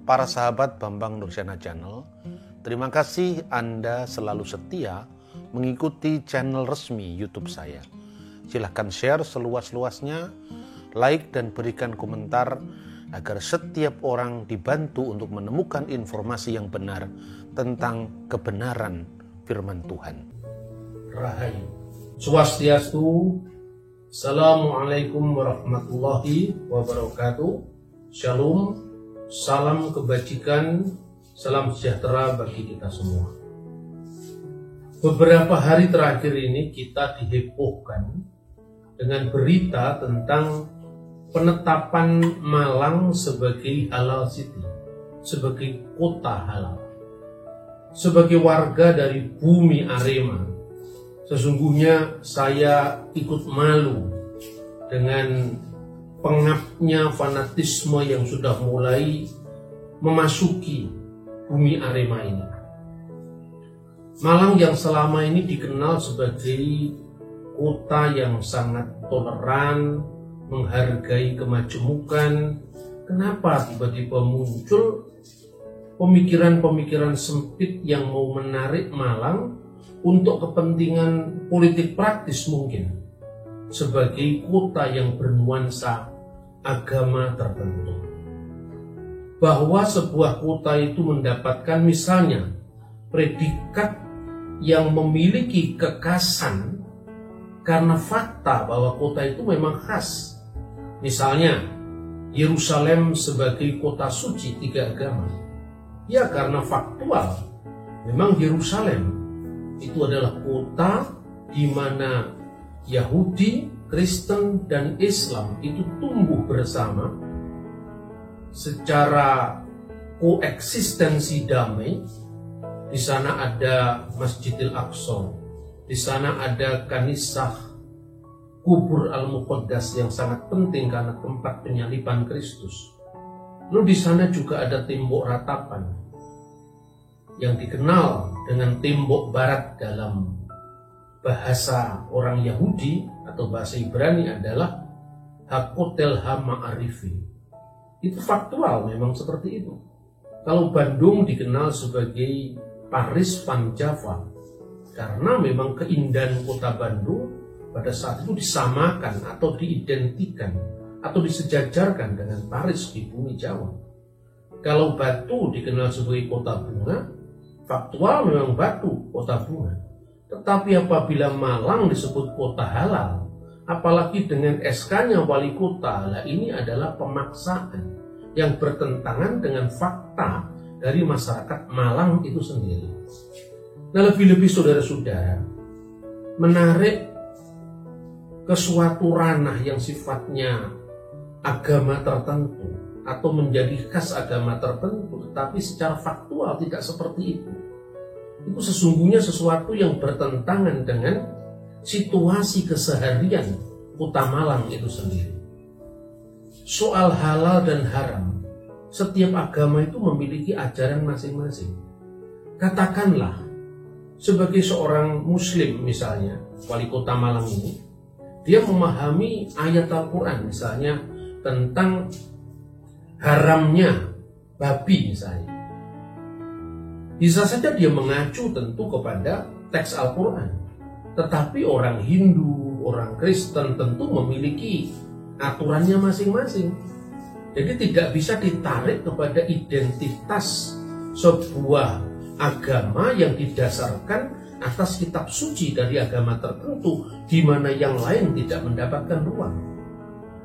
para sahabat Bambang Nursyana Channel, terima kasih Anda selalu setia mengikuti channel resmi YouTube saya. Silahkan share seluas-luasnya, like dan berikan komentar agar setiap orang dibantu untuk menemukan informasi yang benar tentang kebenaran firman Tuhan. Rahayu, Swastiastu, Assalamualaikum warahmatullahi wabarakatuh. Shalom, salam kebajikan, salam sejahtera bagi kita semua. Beberapa hari terakhir ini kita dihebohkan dengan berita tentang penetapan Malang sebagai halal city, sebagai kota halal. Sebagai warga dari bumi Arema, sesungguhnya saya ikut malu dengan pengapnya fanatisme yang sudah mulai memasuki bumi Arema ini. Malang yang selama ini dikenal sebagai kota yang sangat toleran, menghargai kemajemukan, kenapa tiba-tiba muncul pemikiran-pemikiran sempit yang mau menarik Malang untuk kepentingan politik praktis mungkin sebagai kota yang bernuansa agama tertentu. Bahwa sebuah kota itu mendapatkan misalnya predikat yang memiliki kekhasan karena fakta bahwa kota itu memang khas. Misalnya Yerusalem sebagai kota suci tiga agama. Ya, karena faktual, memang Yerusalem itu adalah kota di mana Yahudi, Kristen, dan Islam itu tumbuh bersama secara koeksistensi damai. Di sana ada Masjidil Aqsa, di sana ada Kanisah Kubur Al-Muqaddas yang sangat penting karena tempat penyaliban Kristus. Lalu di sana juga ada tembok ratapan yang dikenal dengan tembok barat dalam bahasa orang Yahudi atau bahasa Ibrani adalah Hakotel Ha-Ma'arifi. Itu faktual, memang seperti itu. Kalau Bandung dikenal sebagai Paris Van Java karena memang keindahan kota Bandung pada saat itu disamakan atau diidentikan atau disejajarkan dengan Paris di bumi Jawa. Kalau Batu dikenal sebagai kota bunga, faktual memang Batu kota bunga. Tetapi apabila Malang disebut kota halal, apalagi dengan SK-nya wali kota, lah ini adalah pemaksaan yang bertentangan dengan fakta dari masyarakat Malang itu sendiri. Nah, lebih-lebih saudara-saudara, menarik ke suatu ranah yang sifatnya agama tertentu atau menjadi khas agama tertentu, tetapi secara faktual tidak seperti itu sesungguhnya sesuatu yang bertentangan dengan situasi keseharian kota Malang itu sendiri. Soal halal dan haram, setiap agama itu memiliki ajaran masing-masing. Katakanlah sebagai seorang muslim misalnya, wali kota Malang ini, dia memahami ayat Al-Quran misalnya tentang haramnya babi misalnya. Bisa saja dia mengacu tentu kepada teks Al-Quran. Tetapi orang Hindu, orang Kristen tentu memiliki aturannya masing-masing. Jadi tidak bisa ditarik kepada identitas sebuah agama yang didasarkan atas kitab suci dari agama tertentu di mana yang lain tidak mendapatkan ruang.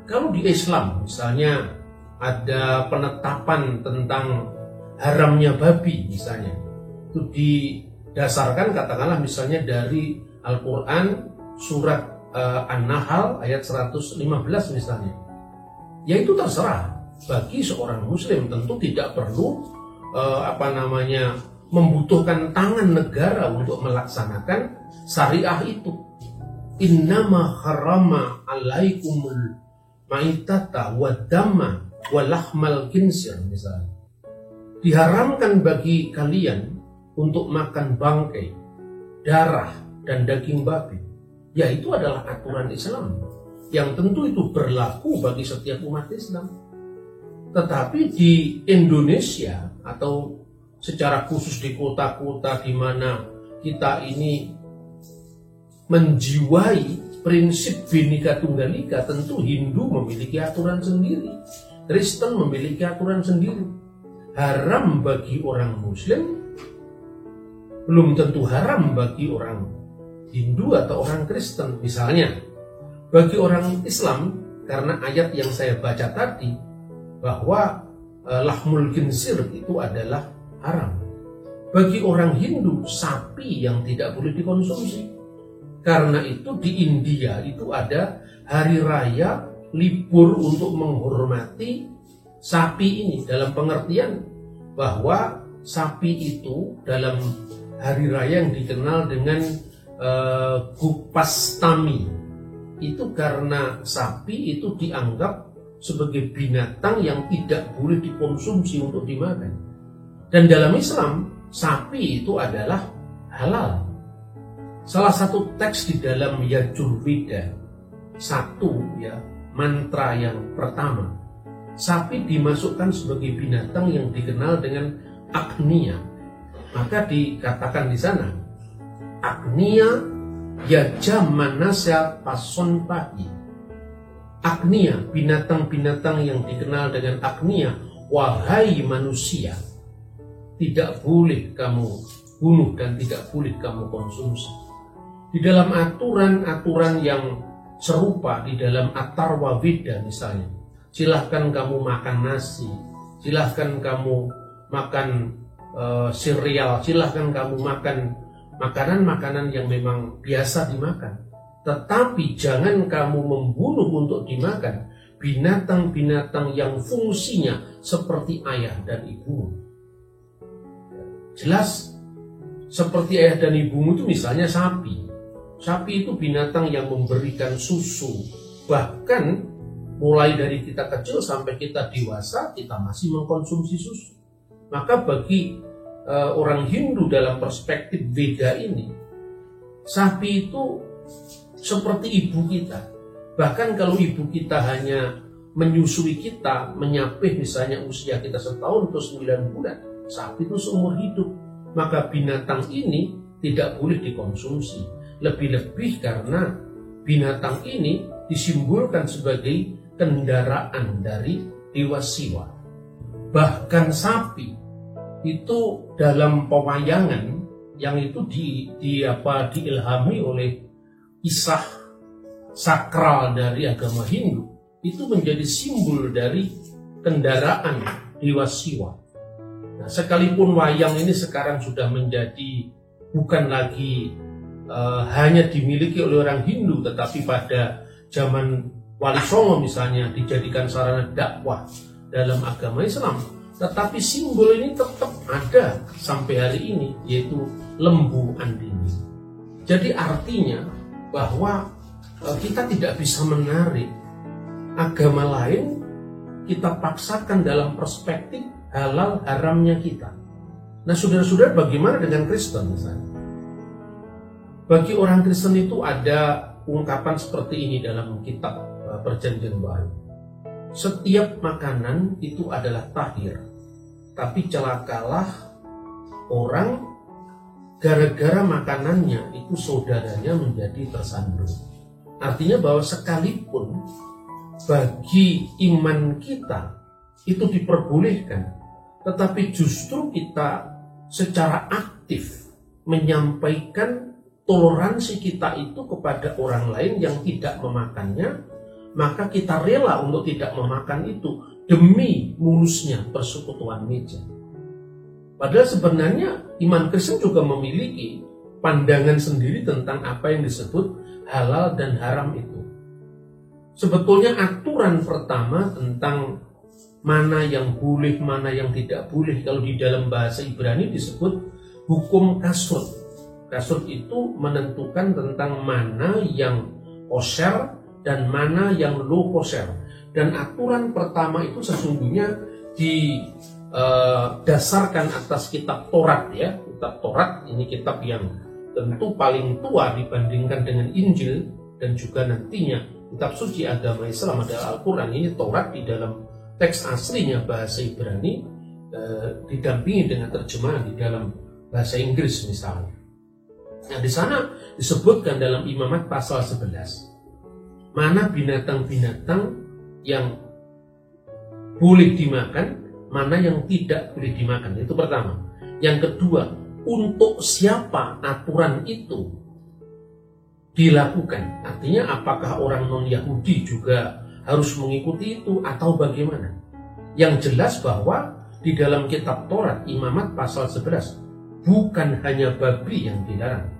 Kalau di Islam misalnya ada penetapan tentang haramnya babi misalnya, itu didasarkan katakanlah misalnya dari Al-Quran surat An-Nahl ayat 115 misalnya. Ya itu terserah bagi seorang muslim, tentu tidak perlu membutuhkan tangan negara untuk melaksanakan syariah itu. Innama harama alaikumul maitata wa damma wa lahmal kinsir misalnya. Diharamkan bagi kalian untuk makan bangkai, darah, dan daging babi. Ya itu adalah aturan Islam yang tentu itu berlaku bagi setiap umat Islam. Tetapi di Indonesia atau secara khusus di kota-kota di mana kita ini menjiwai prinsip Bhinneka Tunggal Ika, tentu Hindu memiliki aturan sendiri, Kristen memiliki aturan sendiri. Haram bagi orang Muslim belum tentu haram bagi orang Hindu atau orang Kristen. Misalnya, bagi orang Islam, karena ayat yang saya baca tadi, bahwa lahmul khinzir itu adalah haram. Bagi orang Hindu, sapi yang tidak boleh dikonsumsi. Karena itu di India itu ada hari raya libur untuk menghormati sapi ini, dalam pengertian bahwa sapi itu dalam hari raya yang dikenal dengan Gopastami, itu karena sapi itu dianggap sebagai binatang yang tidak boleh dikonsumsi untuk dimakan. Dan dalam Islam, sapi itu adalah halal. Salah satu teks di dalam Yajurveda, mantra yang pertama, sapi dimasukkan sebagai binatang yang dikenal dengan Agniya. Maka dikatakan di sana, Agniya Yajamanasya Pasonpahi. Agniya, binatang-binatang yang dikenal dengan Agniya, wahai manusia, tidak boleh kamu bunuh dan tidak boleh kamu konsumsi. Di dalam aturan-aturan yang serupa di dalam Atharva Veda misalnya, silahkan kamu makan nasi, silahkan kamu makan sereal, silahkan kamu makan makanan-makanan yang memang biasa dimakan. Tetapi jangan kamu membunuh untuk dimakan binatang-binatang yang fungsinya seperti ayah dan ibu. Jelas, seperti ayah dan ibumu itu misalnya sapi. Sapi itu binatang yang memberikan susu. Bahkan mulai dari kita kecil sampai kita dewasa, kita masih mengkonsumsi susu. Maka bagi orang Hindu dalam perspektif Veda ini, sapi itu seperti ibu kita. Bahkan kalau ibu kita hanya menyusui kita, menyapih misalnya usia kita setahun atau 9 bulan, sapi itu seumur hidup. Maka binatang ini tidak boleh dikonsumsi. Lebih-lebih karena binatang ini disimbolkan sebagai kendaraan dari Dewa Siwa. Bahkan sapi itu dalam pewayangan yang itu diilhami oleh kisah sakral dari agama Hindu, itu menjadi simbol dari kendaraan Dewa Siwa. Nah, sekalipun wayang ini sekarang sudah menjadi bukan lagi hanya dimiliki oleh orang Hindu, tetapi pada zaman Wali Songo misalnya dijadikan sarana dakwah dalam agama Islam, tetapi simbol ini tetap ada sampai hari ini, yaitu lembu andini. Jadi artinya bahwa kita tidak bisa menarik agama lain, kita paksakan dalam perspektif halal haramnya kita. Nah, saudara-saudara, bagaimana dengan Kristen misalnya? Bagi orang Kristen itu ada ungkapan seperti ini dalam kitab Perjanjian Baru. Setiap makanan itu adalah tahir, tapi celakalah orang gara-gara makanannya itu saudaranya menjadi tersandung. Artinya bahwa sekalipun bagi iman kita itu diperbolehkan, tetapi justru kita secara aktif menyampaikan toleransi kita itu kepada orang lain yang tidak memakannya, maka kita rela untuk tidak memakan itu demi mulusnya persekutuan meja. Padahal sebenarnya iman Kristen juga memiliki pandangan sendiri tentang apa yang disebut halal dan haram itu. Sebetulnya aturan pertama tentang mana yang boleh, mana yang tidak boleh, kalau di dalam bahasa Ibrani disebut hukum kasrut. Kasrut itu menentukan tentang mana yang kosher dan mana yang lo kosher. Dan aturan pertama itu sesungguhnya didasarkan atas kitab Taurat ya. Kitab Taurat ini kitab yang tentu paling tua dibandingkan dengan Injil, dan juga nantinya kitab suci agama Islam adalah Al-Quran. Ini Taurat di dalam teks aslinya bahasa Ibrani didampingi dengan terjemahan di dalam bahasa Inggris misalnya. Nah, di sana disebutkan dalam Imamat pasal 11 mana binatang-binatang yang boleh dimakan, mana yang tidak boleh dimakan. Itu pertama. Yang kedua, untuk siapa aturan itu dilakukan? Artinya apakah orang non-Yahudi juga harus mengikuti itu atau bagaimana? Yang jelas bahwa di dalam kitab Taurat Imamat pasal 11 bukan hanya babi yang dilarang.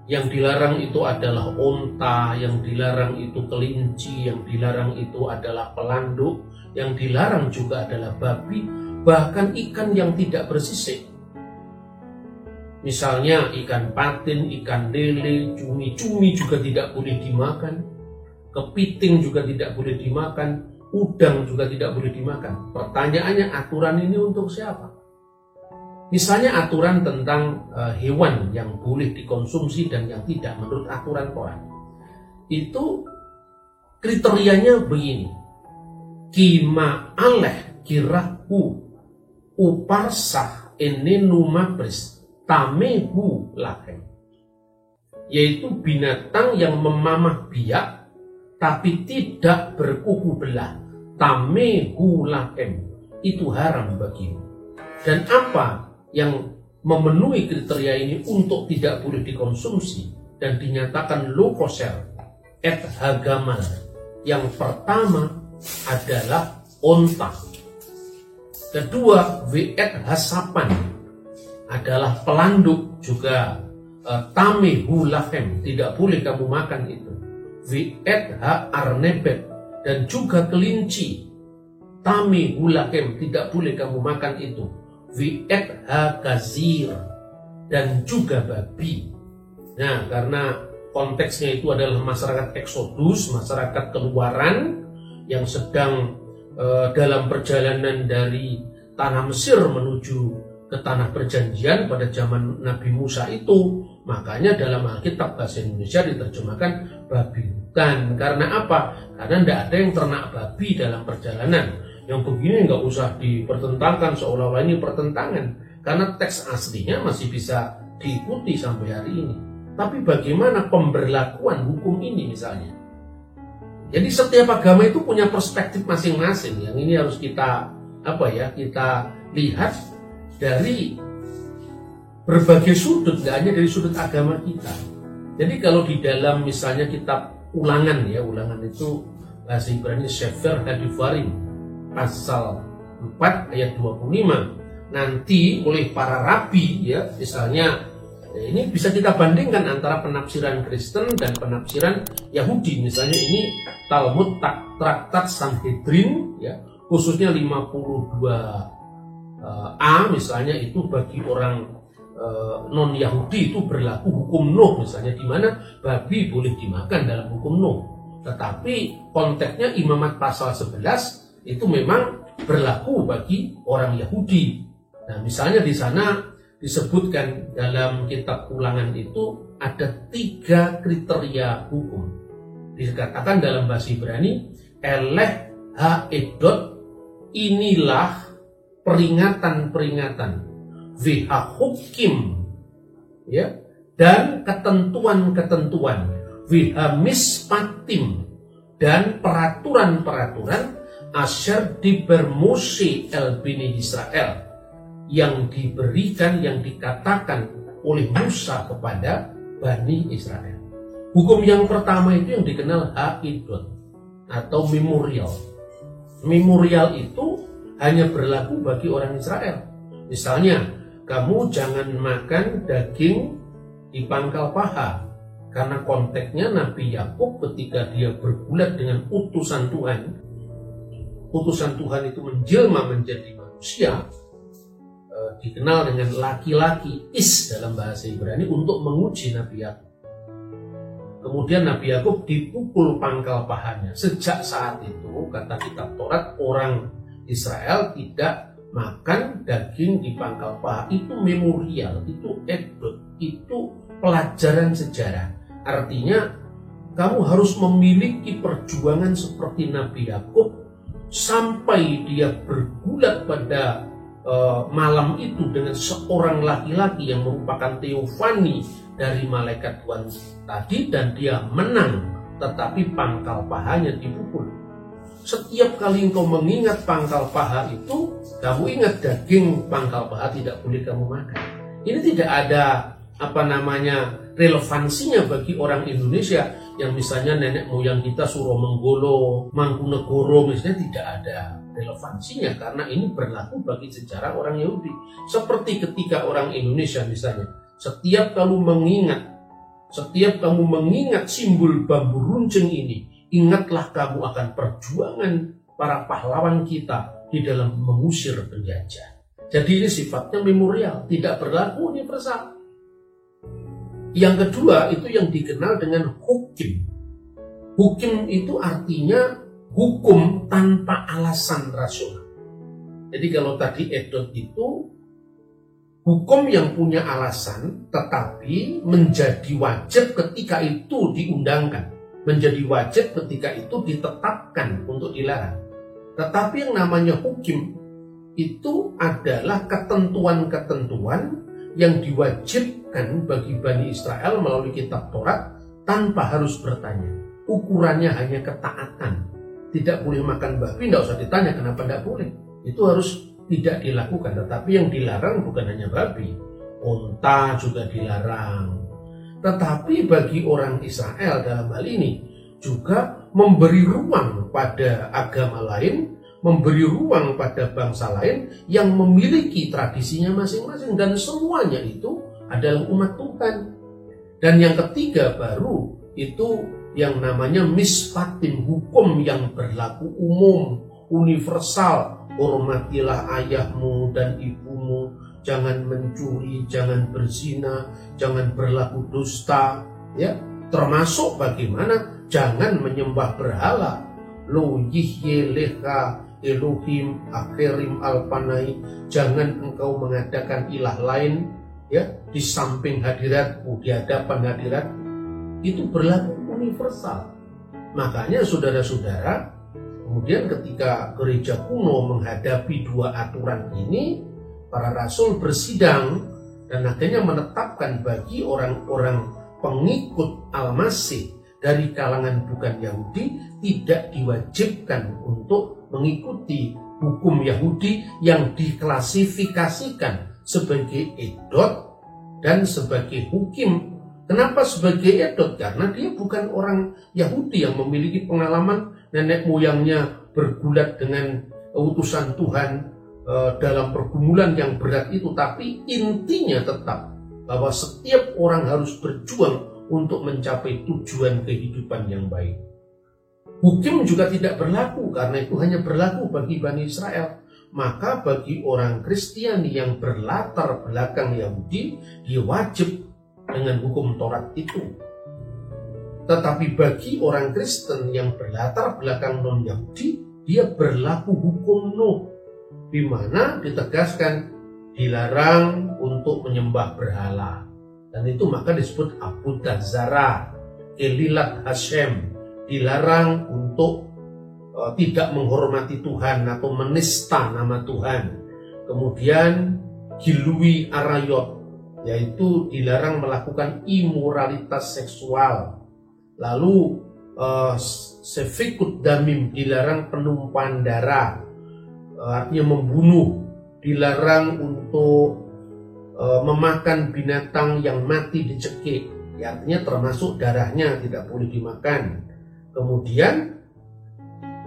Yang dilarang itu adalah onta, yang dilarang itu kelinci, yang dilarang itu adalah pelanduk, yang dilarang juga adalah babi, bahkan ikan yang tidak bersisik. Misalnya ikan patin, ikan lele, cumi-cumi juga tidak boleh dimakan, kepiting juga tidak boleh dimakan, udang juga tidak boleh dimakan. Pertanyaannya, aturan ini untuk siapa? Misalnya aturan tentang hewan yang boleh dikonsumsi dan yang tidak menurut aturan Taurat. Itu kriterianya begini. Kima aleh kirahu uparsah enenumabris tamehu lahem. Yaitu binatang yang memamah biak tapi tidak berkuku belah. Tamehu lahem. Itu haram bagimu. Dan apa yang memenuhi kriteria ini untuk tidak boleh dikonsumsi dan dinyatakan lo kosher et hagamal? Yang pertama adalah onta. Kedua, ve'et hasapan adalah pelanduk, juga tamehu lahem, tidak boleh kamu makan itu. Ve'et ha arnebet, dan juga kelinci, tamehu lahem, tidak boleh kamu makan itu. Vi'et hakazir, dan juga babi. Nah, karena konteksnya itu adalah masyarakat Eksodus, masyarakat keluaran yang sedang dalam perjalanan dari tanah Mesir menuju ke tanah perjanjian pada zaman Nabi Musa itu, makanya dalam Alkitab bahasa Indonesia diterjemahkan babi hutan. Karena apa? Karena tidak ada yang ternak babi dalam perjalanan. Yang begini nggak usah dipertentangkan seolah-olah ini pertentangan, karena teks aslinya masih bisa diikuti sampai hari ini. Tapi bagaimana pemberlakuan hukum ini misalnya? Jadi setiap agama itu punya perspektif masing-masing. Yang ini harus kita kita lihat dari berbagai sudut, nggak hanya dari sudut agama kita. Jadi kalau di dalam misalnya kitab Ulangan Ulangan itu bahasa Ibrani Sefer Hadivarim pasal 4 ayat 25 nanti oleh para rabi misalnya ini bisa kita bandingkan antara penafsiran Kristen dan penafsiran Yahudi. Misalnya ini Talmud Traktat Sanhedrin khususnya 52a misalnya, itu bagi orang non Yahudi itu berlaku hukum Nuh misalnya, di mana babi boleh dimakan dalam hukum Nuh. Tetapi konteksnya Imamat pasal 11 itu memang berlaku bagi orang Yahudi. Nah, misalnya di sana disebutkan dalam kitab Ulangan itu ada 3 kriteria hukum. Dikatakan dalam bahasa Ibrani, eleh haedot, inilah peringatan-peringatan, vihahukim, dan ketentuan-ketentuan, vihamishpatim, dan peraturan-peraturan asyar dibermusi el bini Israel, yang diberikan, yang dikatakan oleh Musa kepada Bani Israel. Hukum yang pertama itu yang dikenal haidot atau memorial. Memorial itu hanya berlaku bagi orang Israel. Misalnya, kamu jangan makan daging di pangkal paha, karena konteksnya Nabi Yakub ketika dia bergulat dengan utusan Tuhan itu menjelma menjadi manusia, dikenal dengan laki-laki is dalam bahasa Ibrani, untuk menguji Nabi Yakub. Kemudian Nabi Yakub dipukul pangkal pahanya. Sejak saat itu, kata kitab Taurat, orang Israel tidak makan daging di pangkal paha. Itu memorial, itu edot, itu pelajaran sejarah. Artinya kamu harus memiliki perjuangan seperti Nabi Yakub sampai dia bergulat pada malam itu dengan seorang laki-laki yang merupakan teofani dari malaikat Tuhan tadi, dan dia menang, tetapi pangkal pahanya dipukul. Setiap kali engkau mengingat pangkal paha itu, kamu ingat daging pangkal paha tidak boleh kamu makan. Ini tidak ada relevansinya bagi orang Indonesia yang misalnya nenek moyang kita Suromenggolo, Mangkunegoro misalnya, tidak ada relevansinya karena ini berlaku bagi sejarah orang Yahudi. Seperti ketika orang Indonesia misalnya, setiap kamu mengingat simbol bambu runcing ini, ingatlah kamu akan perjuangan para pahlawan kita di dalam mengusir penjajah. Jadi ini sifatnya memorial, tidak berlaku universal. Yang kedua itu yang dikenal dengan hukim. Hukim itu artinya hukum tanpa alasan rasional. Jadi kalau tadi edot itu hukum yang punya alasan tetapi menjadi wajib ketika itu diundangkan, menjadi wajib ketika itu ditetapkan untuk dilarang. Tetapi yang namanya hukum itu adalah ketentuan-ketentuan yang diwajibkan bagi Bani Israel melalui kitab Taurat tanpa harus bertanya. Ukurannya hanya ketaatan. Tidak boleh makan babi, tidak usah ditanya kenapa tidak boleh. Itu harus tidak dilakukan. Tetapi yang dilarang bukan hanya babi, unta juga dilarang. Tetapi bagi orang Israel dalam hal ini juga memberi ruang pada agama lain, memberi ruang pada bangsa lain yang memiliki tradisinya masing-masing, dan semuanya itu adalah umat Tuhan. Dan yang ketiga baru itu yang namanya mispatim, hukum yang berlaku umum, universal. Hormatilah ayahmu dan ibumu, jangan mencuri, jangan berzina, jangan berlaku dusta, ya. Termasuk bagaimana jangan menyembah berhala. Lo yihyeleha Elohim akhirim alpanai, jangan engkau mengadakan ilah lain, ya, di samping hadiratku, di hadapan hadirat. Itu berlaku universal. Makanya saudara-saudara, kemudian ketika gereja kuno menghadapi dua aturan ini, para rasul bersidang dan akhirnya menetapkan bagi orang-orang pengikut Al-Masih dari kalangan bukan Yahudi tidak diwajibkan untuk mengikuti hukum Yahudi yang diklasifikasikan sebagai edot dan sebagai hukim. Kenapa sebagai edot? Karena dia bukan orang Yahudi yang memiliki pengalaman nenek moyangnya bergulat dengan utusan Tuhan dalam pergumulan yang berat itu. Tapi intinya tetap bahwa setiap orang harus berjuang untuk mencapai tujuan kehidupan yang baik. Hukum juga tidak berlaku karena itu hanya berlaku bagi Bani Israel. Maka bagi orang Kristiani yang berlatar belakang Yahudi, dia wajib dengan hukum Taurat itu. Tetapi bagi orang Kristen yang berlatar belakang non-Yahudi, dia berlaku hukum Nuh, di mana ditegaskan dilarang untuk menyembah berhala. Dan itu maka disebut Abudat Zara, Elilat Hashem, dilarang untuk tidak menghormati Tuhan atau menista nama Tuhan. Kemudian Gilui Arayot, yaitu dilarang melakukan imoralitas seksual. Lalu Sefikut Damim, dilarang penumpahan darah, artinya membunuh. Dilarang untuk memakan binatang yang mati dicekik, artinya termasuk darahnya tidak boleh dimakan. Kemudian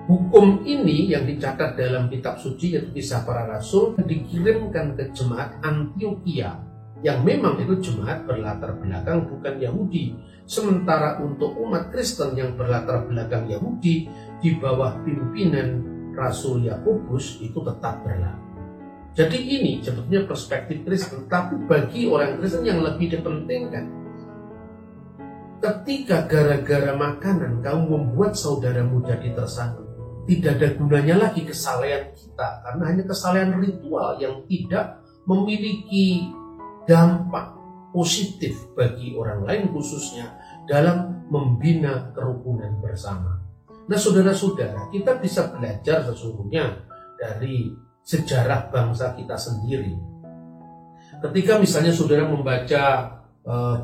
hukum ini yang dicatat dalam kitab suci yaitu Kisah Para Rasul dikirimkan ke jemaat Antioquia, yang memang itu jemaat berlatar belakang bukan Yahudi. Sementara untuk umat Kristen yang berlatar belakang Yahudi di bawah pimpinan Rasul Yakobus itu tetap berlaku. Jadi ini sebetulnya perspektif Kristen. Tapi bagi orang Kristen yang lebih dipentingkan, ketika gara-gara makanan kamu membuat saudaramu jadi tersangkut, tidak ada gunanya lagi kesalehan kita, karena hanya kesalehan ritual yang tidak memiliki dampak positif bagi orang lain, khususnya dalam membina kerukunan bersama. Nah saudara-saudara, kita bisa belajar sesungguhnya dari sejarah bangsa kita sendiri. Ketika misalnya saudara membaca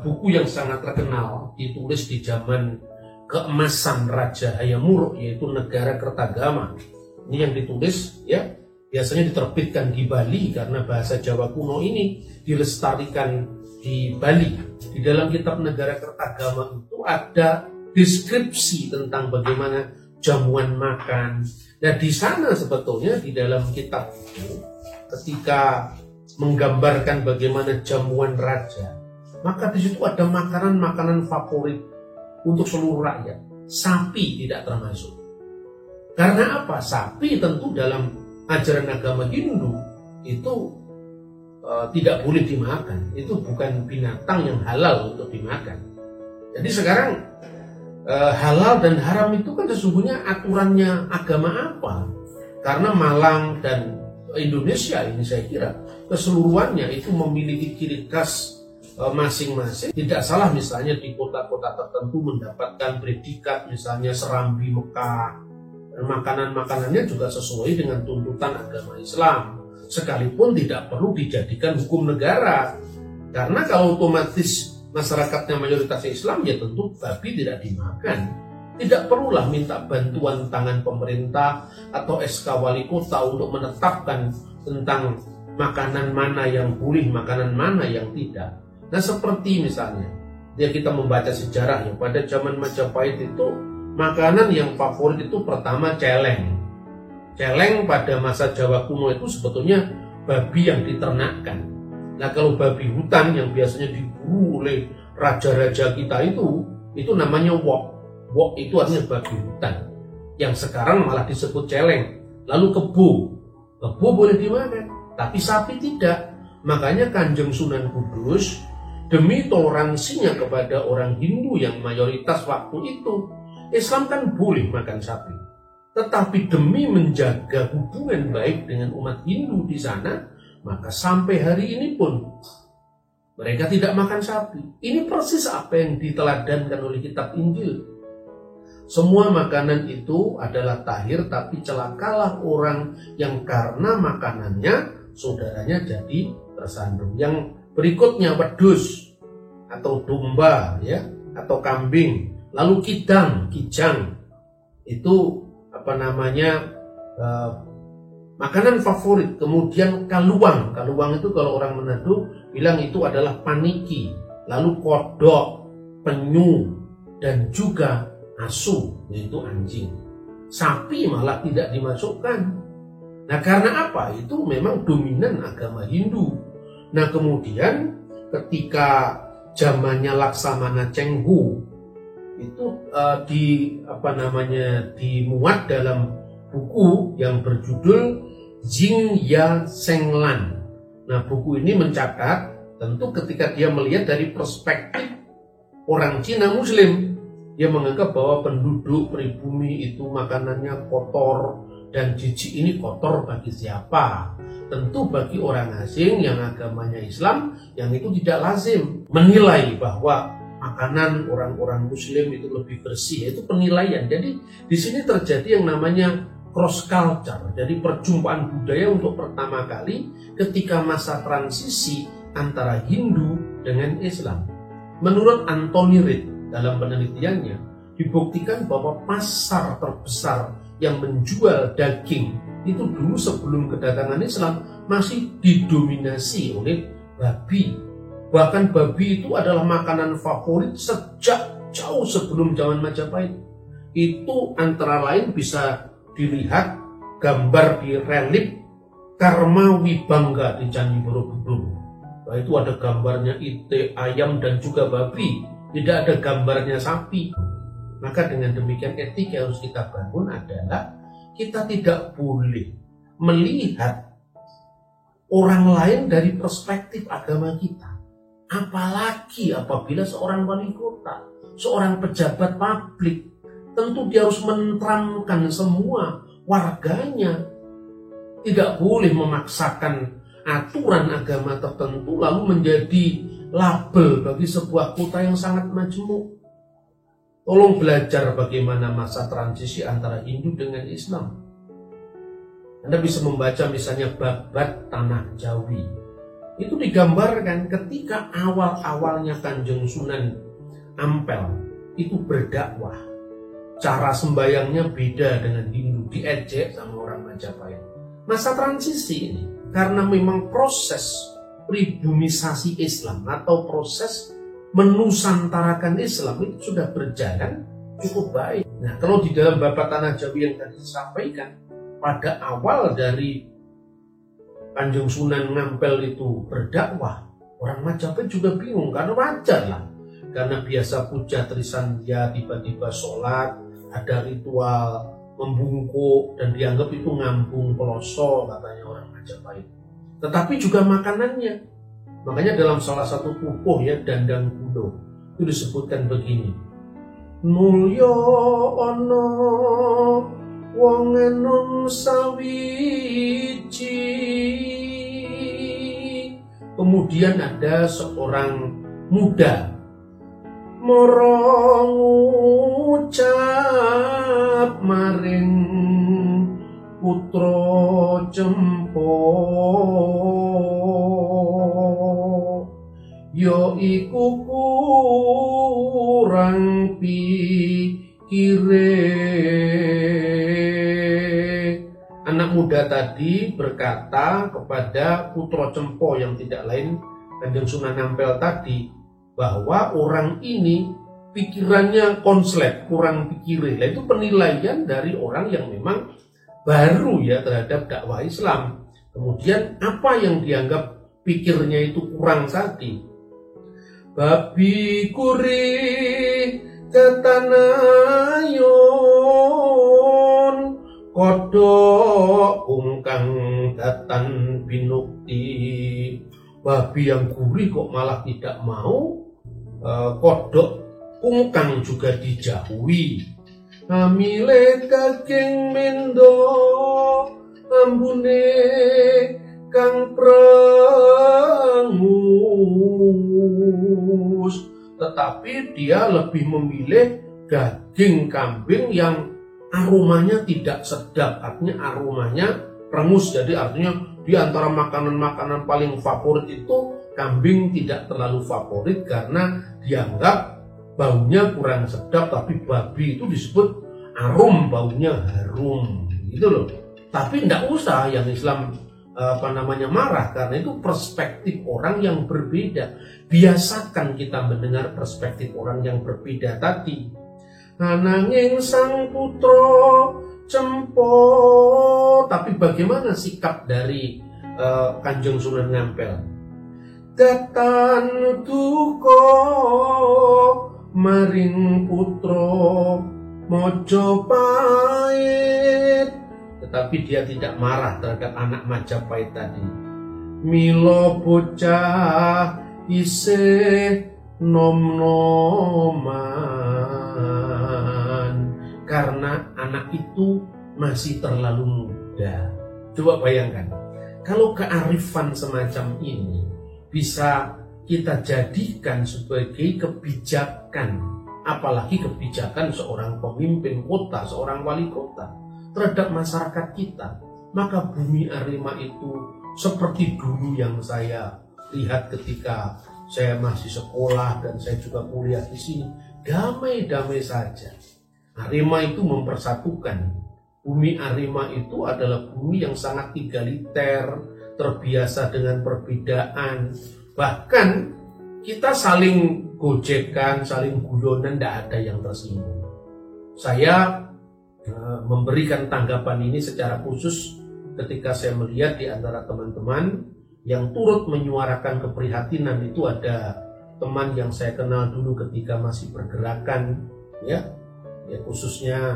buku yang sangat terkenal, ditulis di zaman keemasan Raja Hayam-Wuruk, yaitu Negara Kertagama. Ini yang ditulis ya, biasanya diterbitkan di Bali karena bahasa Jawa kuno ini dilestarikan di Bali. Di dalam kitab Negara Kertagama itu ada deskripsi tentang bagaimana jamuan makan. Nah di sana sebetulnya di dalam kitab itu ketika menggambarkan bagaimana jamuan raja, maka di situ ada makanan-makanan favorit untuk seluruh rakyat. Sapi tidak termasuk. Karena apa? Sapi tentu dalam ajaran agama Hindu itu tidak boleh dimakan. Itu bukan binatang yang halal untuk dimakan. Jadi sekarang halal dan haram itu kan sesungguhnya aturannya agama apa? Karena Malang dan Indonesia ini saya kira keseluruhannya itu memiliki ciri khas masing-masing. Tidak salah misalnya di kota-kota tertentu mendapatkan predikat misalnya Serambi Mekah. Dan makanan-makanannya juga sesuai dengan tuntutan agama Islam. Sekalipun tidak perlu dijadikan hukum negara. Karena kalau otomatis masyarakatnya mayoritas Islam, ya tentu babi tidak dimakan. Tidak perlulah minta bantuan tangan pemerintah atau SK wali kota untuk menetapkan tentang makanan mana yang boleh, makanan mana yang tidak. Nah seperti misalnya, ya kita membaca sejarah ya, pada zaman Majapahit itu makanan yang favorit itu pertama celeng. Celeng pada masa Jawa kuno itu sebetulnya babi yang diternakkan. Nah kalau babi hutan yang biasanya diburu oleh raja-raja kita itu namanya wok. Wok itu artinya babi hutan. Yang sekarang malah disebut celeng. Lalu kebo. Kebo boleh dimakan, tapi sapi tidak. Makanya Kanjeng Sunan Kudus demi toleransinya kepada orang Hindu yang mayoritas waktu itu, Islam kan boleh makan sapi. Tetapi demi menjaga hubungan baik dengan umat Hindu di sana, maka sampai hari ini pun mereka tidak makan sapi. Ini persis apa yang diteladankan oleh kitab Injil. Semua makanan itu adalah tahir, tapi celakalah orang yang karena makanannya saudaranya jadi tersandung. Yang berikutnya wedhus atau domba ya, atau kambing. Lalu kijang itu makanan favorit. Kemudian kaluang itu kalau orang Manado bilang itu adalah paniki. Lalu kodok, penyu, dan juga asu, yaitu anjing. Sapi malah tidak dimasukkan. Nah karena apa? Itu memang dominan agama Hindu. Nah kemudian ketika zamannya Laksamana Cheng Ho itu dimuat dalam buku yang berjudul Jing Ya Senglan. Nah buku ini mencatat tentu ketika dia melihat dari perspektif orang Cina Muslim, dia menganggap bahwa penduduk pribumi itu makanannya kotor dan jijik. Ini kotor bagi siapa? Tentu bagi orang asing yang agamanya Islam, yang itu tidak lazim menilai bahwa makanan orang-orang Muslim itu lebih bersih. Itu penilaian. Jadi di sini terjadi yang namanya cross culture. Jadi perjumpaan budaya untuk pertama kali ketika masa transisi antara Hindu dengan Islam. Menurut Anthony Reid dalam penelitiannya dibuktikan bahwa pasar terbesar yang menjual daging itu dulu sebelum kedatangan Islam masih didominasi oleh babi. Bahkan babi itu adalah makanan favorit sejak jauh sebelum zaman Majapahit. Itu antara lain bisa dilihat gambar di relief Karma Wibangga di Candi Borobudur. Nah, itu ada gambarnya ite, ayam, dan juga babi. Tidak ada gambarnya sapi. Maka dengan demikian etika yang harus kita bangun adalah kita tidak boleh melihat orang lain dari perspektif agama kita. Apalagi apabila seorang wali kota, seorang pejabat publik, tentu dia harus menenteramkan semua warganya. Tidak boleh memaksakan aturan agama tertentu lalu menjadi label bagi sebuah kota yang sangat majemuk. Tolong belajar bagaimana masa transisi antara Hindu dengan Islam. Anda bisa membaca misalnya Babat Tanah Jawi. Itu digambarkan ketika awal-awalnya Kanjeng Sunan Ampel itu berdakwah. Cara sembayangnya beda dengan Hindu, diejek sama orang Majapahit. Masa transisi ini, karena memang proses pribumisasi Islam atau proses menusantarakan Islam itu sudah berjalan cukup baik. Nah, kalau di dalam Babat Tanah Jawi yang tadi disampaikan, pada awal dari Kanjeng Sunan Ngampel itu berdakwah, orang Majapahit juga bingung, karena wajar lah. Karena biasa puja Trisandya, tiba-tiba sholat, ada ritual membungkuk, dan dianggap itu ngambung peloso, katanya orang Majapahit. Tetapi juga makanannya. Makanya dalam salah satu pupuh ya, Dandang Kudo, itu disebutkan begini. Mulya ana wong enom sawiji. Kemudian ada seorang muda mara ngucap maring putra Cempo, ya iku kurang pikire. Anak muda tadi berkata kepada putra Cempo yang tidak lain Kanjeng Sunan Ampel tadi, bahwa orang ini pikirannya konslet, kurang pikir. Nah, itu penilaian dari orang yang memang baru ya terhadap dakwah Islam. Kemudian apa yang dianggap pikirnya itu kurang tadi? Babi kuri tetanayon kodok ungkang datan binukti. Babi yang gurih kok malah tidak mau, kodok ungkang juga dijauhi. Amile kaging mendo ambune kang prengus, tetapi dia lebih memilih daging kambing yang aromanya tidak sedap, artinya aromanya prengus. Jadi artinya di antara makanan-makanan paling favorit itu kambing tidak terlalu favorit karena dianggap baunya kurang sedap, tapi babi itu disebut arum, baunya harum gitu loh. Tapi tidak usah yang Islam marah, karena itu perspektif orang yang berbeda. Biasakan kita mendengar perspektif orang yang berbeda tadi. Nanging sang putra Cempo, tapi bagaimana sikap dari Kanjeng Sunan Ngampel? Datan duka maring putra Mojopahit, tetapi dia tidak marah terhadap anak Majapahit tadi. Milo bocah isih nom-noman, karena anak itu masih terlalu muda. Coba bayangkan, kalau kearifan semacam ini bisa kita jadikan sebagai kebijakan, apalagi kebijakan seorang pemimpin kota, seorang wali kota terhadap masyarakat kita, maka bumi Arema itu seperti dulu yang saya lihat ketika saya masih sekolah dan saya juga kuliah di sini, damai-damai saja. Arema itu mempersatukan. Bumi Arema itu adalah bumi yang sangat egaliter, terbiasa dengan perbedaan. Bahkan kita saling gojekan, saling guyonan, tidak ada yang tersinggung. Saya memberikan tanggapan ini secara khusus ketika saya melihat di antara teman-teman yang turut menyuarakan keprihatinan itu ada teman yang saya kenal dulu ketika masih pergerakan, ya khususnya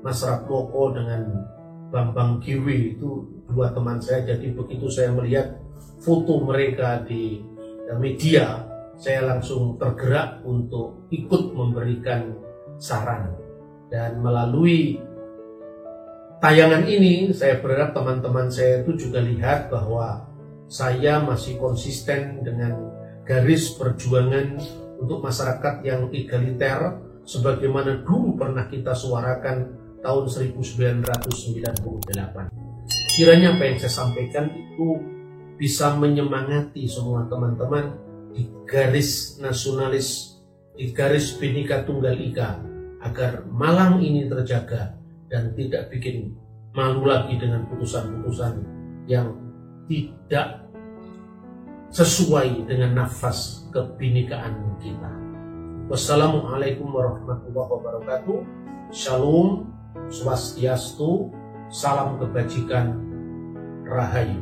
Mas Ratmoko dengan Bambang Kiwi, itu dua teman saya. Jadi begitu saya melihat foto mereka di media, saya langsung tergerak untuk ikut memberikan saran. Dan melalui tayangan ini saya berharap teman-teman saya itu juga lihat bahwa saya masih konsisten dengan garis perjuangan untuk masyarakat yang egaliter, sebagaimana dulu pernah kita suarakan tahun 1998. Kiranya apa yang saya sampaikan itu bisa menyemangati semua teman-teman di garis nasionalis, di garis Bhinneka Tunggal Ika, agar Malang ini terjaga dan tidak bikin malu lagi dengan putusan-putusan yang tidak sesuai dengan nafas kebinekaan kita. Wassalamualaikum warahmatullahi wabarakatuh. Shalom, Swastiastu, salam kebajikan, Rahayu.